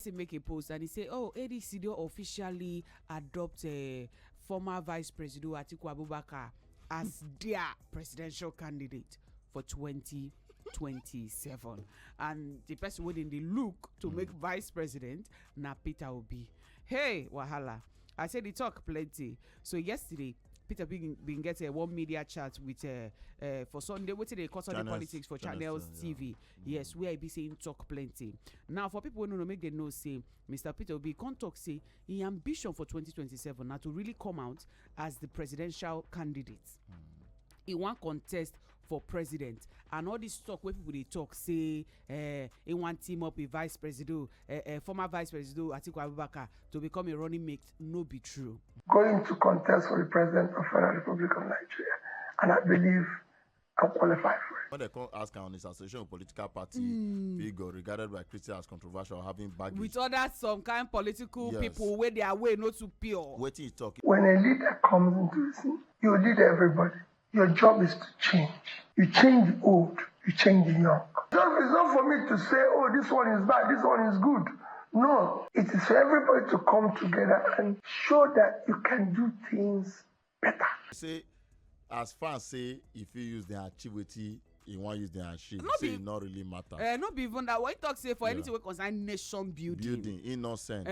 person make a post and he say, "Oh, ADC don't officially adopt a former Vice President Atiku Abubakar as their presidential candidate for 2027." And the person within the look to make vice president na Peter Obi. Hey, wahala. I said he talk plenty. So yesterday, Peter been get a one media chat with for Sunday. What they call Sunday politics for Channels TV. Yeah. Yes, where I be saying talk plenty. Now for people who know make they know say Mr. Peter Obi can't talk say his ambition for 2027 now to really come out as the presidential candidate. He want contest for president, and all this talk where people they talk say he want team up with vice president, former vice president Atiku Abubakar to become a running mate. No be true. Going to contest for the president of Federal Republic of Nigeria, and I believe I'm qualified for it. When they come ask on his association of political party figure regarded by Christians as controversial, having baggage with other some kind political people where they are way not too pure. Wetin he talking? When a leader comes into the scene, you lead everybody. Your job is to change. You change the old, you change the young. It's not for me to say, oh, this one is bad, this one is good. No, it is for everybody to come together and show that you can do things better. Say, as fans say, if you use the activity, you want to use the achieve. Say it not really matter. Not be even that. What you talk say for anything we concern nation building. Innocent.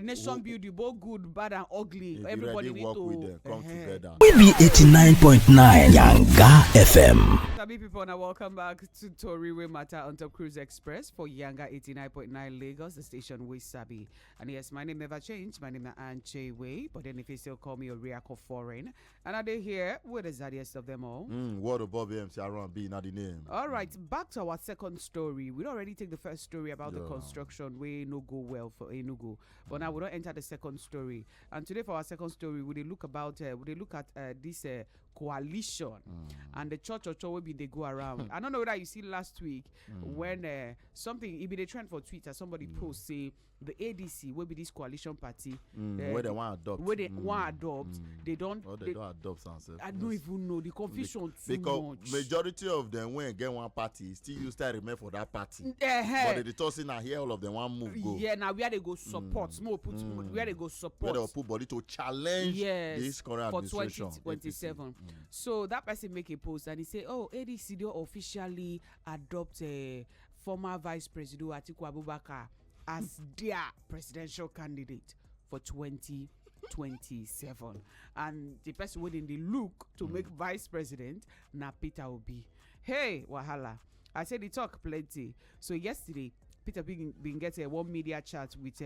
Nation building, both good, bad, and ugly. Everybody need work to with them, come together. We be 89.9 Yanga FM. Sabi people, now welcome back to Tori We Matter on Top Cruise Express for Yanga 89.9 Lagos, the station we Sabi. And yes, my name never changed. My name is Anche Way, but then if you still call me a Riako Foreign, and are they here with the zaddiest of them all? What about MC around being not the name? All right, back to our second story. We already take the first story about the construction way no go well for Enugu, but now we don't enter the second story. And today for our second story, we look at this coalition and the church will be they go around. I don't know whether you see last week when something it be the trend for Twitter. Somebody post say the ADC will be this coalition party where they want to adopt. Where they want adopt, they don't. They don't adopt themselves. I don't even know the confusion too because much. Majority of them when get one party still use to remain for that party. But they toss in here all of them one move go. Yeah, now where they go support. Where they go support. Where they put body to challenge this current administration for 2027. So that person make a post and he say, "Oh, ADC don't officially adopt a former Vice President Atiku Abubakar as their presidential candidate for 2027." And the person within the look to make vice president na Peter Obi. Hey, wahala. I said he talk plenty. So yesterday, Peter been get a one media chat with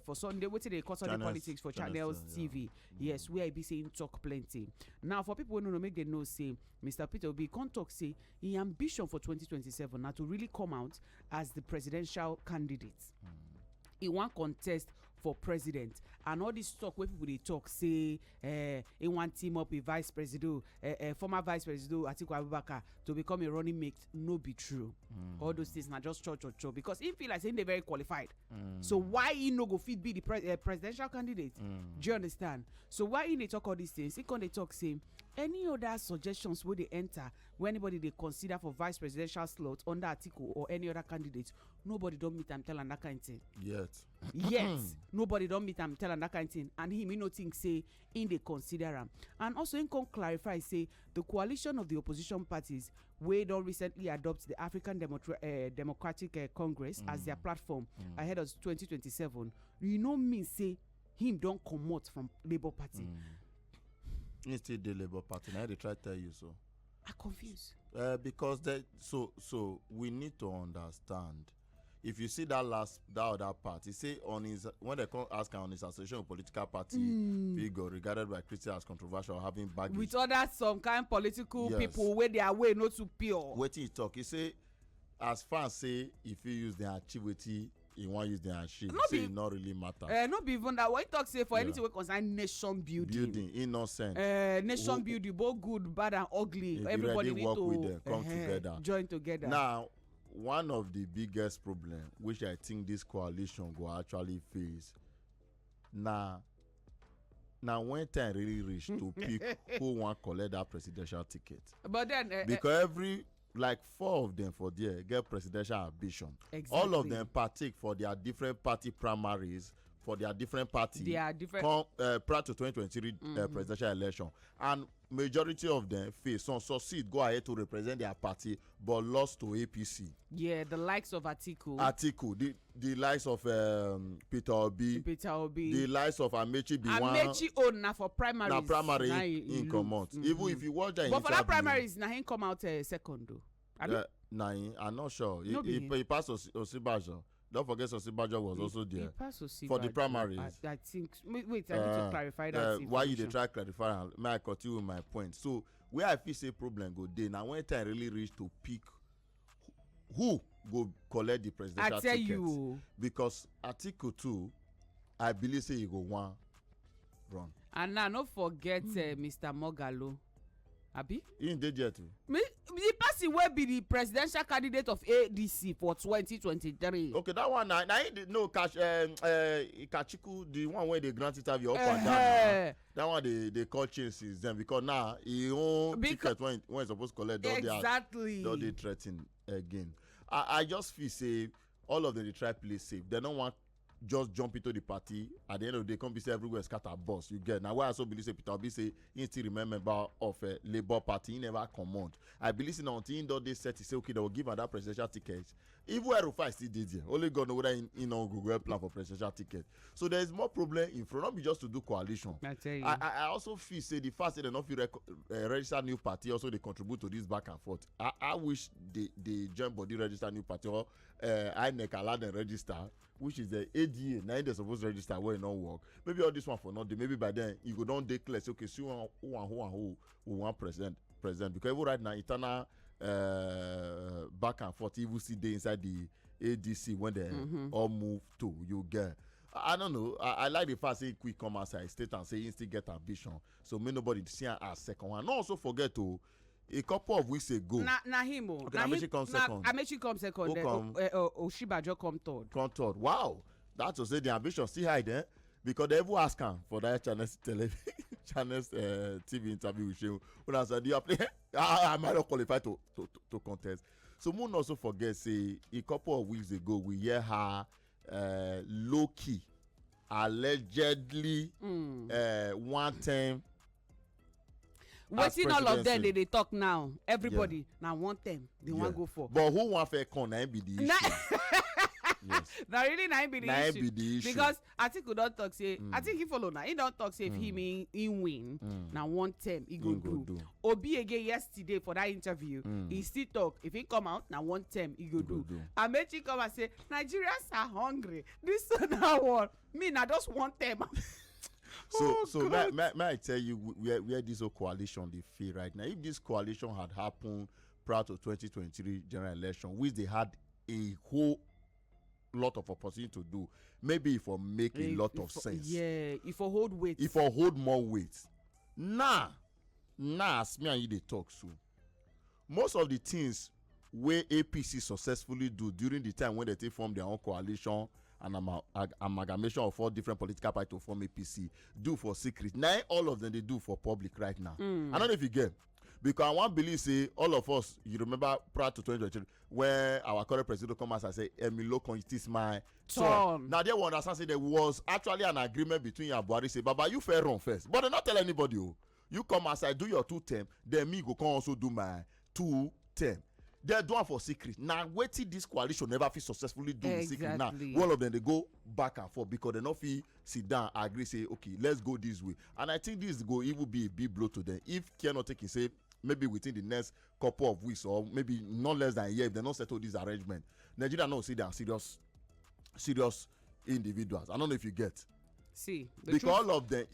for Sunday. What they call Sunday politics for Channels TV. Yes, where I be saying talk plenty. Now for people who know make they know say Mr. Peter Obi can't talk say his ambition for 2027 now to really come out as the presidential candidate. He want contest for president, and all this talk where people they talk say he want team up with vice president, former vice president Atiku Abubakar to become a running mate. No be true. All those things not just cho because he feel like saying they're very qualified. So why he no go fit be the presidential candidate? Do you understand? So why he they talk all these things? He can they talk say any other suggestions where they enter when anybody they consider for vice presidential slot under Atiku or any other candidate, nobody don't meet and tell and that kind of thing. Yet nobody don't meet and tell and that kind of thing, and he may not think say in they consider him. And also in can clarify say the coalition of the opposition parties we don't recently adopt the African Democratic Congress as their platform ahead of 2027. You know me say him don't come out from Labour Party. He still the Labour Party. Now they try to tell you so. I'm confused. Because so we need to understand. If you see that other part, he say on his when they come ask on his association of political party figure regarded by Christians as controversial, having baggage with other some kind political people where they are way not too pure. Wetin he talk? He say, as fans say, if you use the activity, you want to use the achieve. Say it not really matter. Not be even that. What you talk say for anything we concern nation building. Innocent. Nation building, both good, bad, and ugly. Everybody need work to with them, come together, join together. Now, one of the biggest problem which I think this coalition will actually face now when time really reach to pick who want collect that presidential ticket. But then because every like 4 of them for there get presidential ambition. Exactly. All of them partake for their different party primaries, for their different party. They are different. Prior to 2023 presidential election. And majority of them face some succeed, go ahead to represent their party, but lost to APC. Yeah, the likes of Atiku. The likes of Peter Obi. The likes of Amechi Biwan. Amechi own na for primaries. Na primary in common. Even if you watch that, but for that primaries, na him come out second though. I'm not sure. He passed Osibajo. Don't forget Osibajo was also there for the primaries. I think. Wait, I need to clarify that. Why you dey try clarify? May I continue with my point? So where I feel say problem go dey now when time really reach to pick who go collect the presidential ticket. I tell you, because Atiku too, I believe say he go one run. And now no forget Mr. Mogalo. Abi? He in there too. The person will be the presidential candidate of ADC for 2023. Okay, that one now no Kachiku, the one where they grant interview up and down. That one they call changes them because now he own ticket when he's supposed to collect. Exactly. They threaten again. I just feel say all of them they try play safe. They don't want just jump into the party. At the end of the day, come be say everywhere scatter boss. You get now. Why I also believe say Peter Obi say he still remember of a Labour Party. He never command. I believe in until he they set he say okay they will give her that presidential ticket. Even Erufai still did here. Only God know whether he know Google plan for presidential ticket. So there is more problem in front. Not be just to do coalition. I tell you. I also feel say the fact that they not feel register new party also they contribute to this back and forth. I wish they join body register new party or INEC allow them register, which is the ADA. Now they're supposed to register where it not work. Maybe all this one for nothing. Maybe by then you go down declare say okay, see who want president because even right now internal back and forth even see they inside the ADC when they all move to you get. I don't know. I like the fact say quick come outside state and say he still get ambition. So may nobody see him as second one. Not also forget to a couple of weeks ago. Na him. Okay, Amechi come second. Amechi come second. Oshibajo come third. Come third. Wow. That to say the ambition still high there because they ever ask him for that channel's TV interview with you. When I said, "Do you play?" I might not qualify to contest. So Moon also forget say a couple of weeks ago we hear her low key allegedly one time. Wetin all of them they talk now. Everybody now want them. They want go for. But who want fair con na be the issue. Yes. Now really na be the issue. Because Atiku don't talk say I think he follow now. He don't talk say if he win now one term he go do. Obi again yesterday for that interview he still talk if he come out now one term he go do. Amechi come and say Nigerians are hungry. This now one me now just one term. So may I tell you where this whole coalition they feel right now? If this coalition had happened prior to 2023 general election, which they had a whole lot of opportunity to do, maybe it will make a lot of sense. Yeah, if I hold weight. If I hold more weight. Nah, as me and you they talk so. Most of the things where APC successfully do during the time when they form their own coalition and amalgamation of 4 different political parties to form APC do for secret. Now all of them they do for public right now. I don't know if you get because I want to believe say all of us you remember prior to 2023 when our current president come out and say Emilio it is my son. Now they will understand say there was actually an agreement between Buhari say Baba you fair run first but they not tell anybody you come outside do your 2 term then me go come also do my 2 term. They're doing for secret. Now, waiting this coalition never feel successfully do in secret. Now, all of them they go back and forth because they not feel sit down, agree, say, okay, let's go this way. And I think this go even be a big blow to them. If cannot take it, say maybe within the next couple of weeks or maybe not less than a year, if they not settle this arrangement, Nigeria not see they are serious individuals. I don't know if you get. See, because all of them.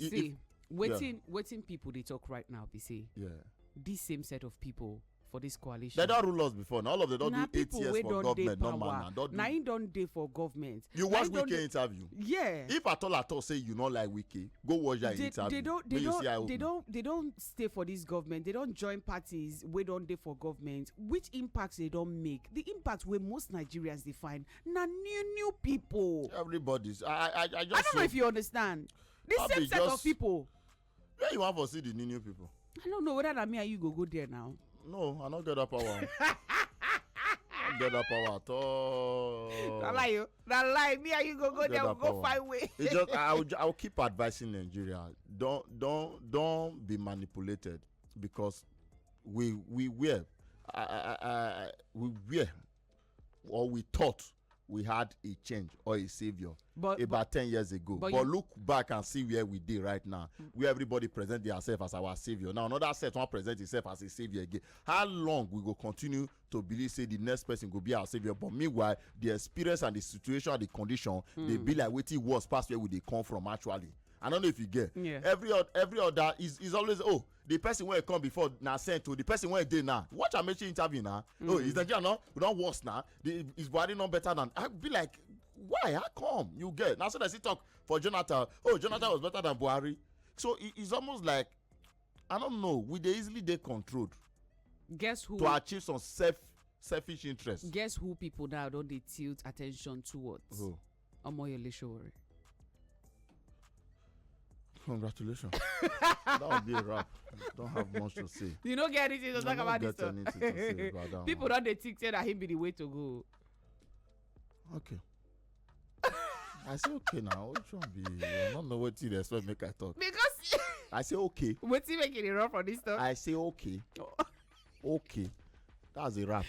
Waiting people they talk right now. They say, this same set of people. For this coalition. They don't rule us before. Now all of them don't do 8 years for government. No man. Now he don't day for government. You watch Wiki interview. Yeah. If at all say you not like Wiki, go watch that interview. They don't stay for this government. They don't join parties. We don't day for government. Which impacts they don't make? The impacts where most Nigerians define. Now new people. Everybody's. I don't know if you understand. The same set of people. Where you want to see the new people? I don't know whether that me and you go there now. No, I don't get that power. I don't get that power at all. That lie you. That lie. Me and you go there. We'll go find way. It's just I'll keep advising Nigeria. Don't be manipulated because we were or we thought we had a change or a savior about 10 years ago. But look back and see where we did right now, where everybody present themselves as our savior. Now another set one present himself as a savior again. How long we go continue to believe say the next person will be our savior? But meanwhile, the experience and the situation and the condition, they be like Wetin was past where they come from actually. I don't know if you get. Yeah. Every other is always the person where come before now sent to the person where they now. Watch a mention interview now. Oh, is Nigeria no? We don't worse now. Is Buhari not better than? I be like, why? How come you get? Now so they talk for Jonathan. Oh, Jonathan was better than Buhari. So it's almost like I don't know. We they easily they controlled. Guess who? To achieve some selfish interest. Guess who people now don't they tilt attention towards? Who? Omoyele Sowore. Congratulations. That would be a wrap. Don't have much to say. You don't get anything to talk about this stuff. About People don't they think that him be the way to go. Okay. I say okay now. Which one be? I don't know what you expect make I talk. Because I say okay. what's he making it run for this stuff? I say okay. Okay. That's a wrap.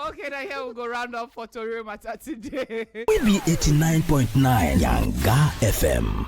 Okay, now here we go round up for Tori matter today. We be 89.9 Yanga FM.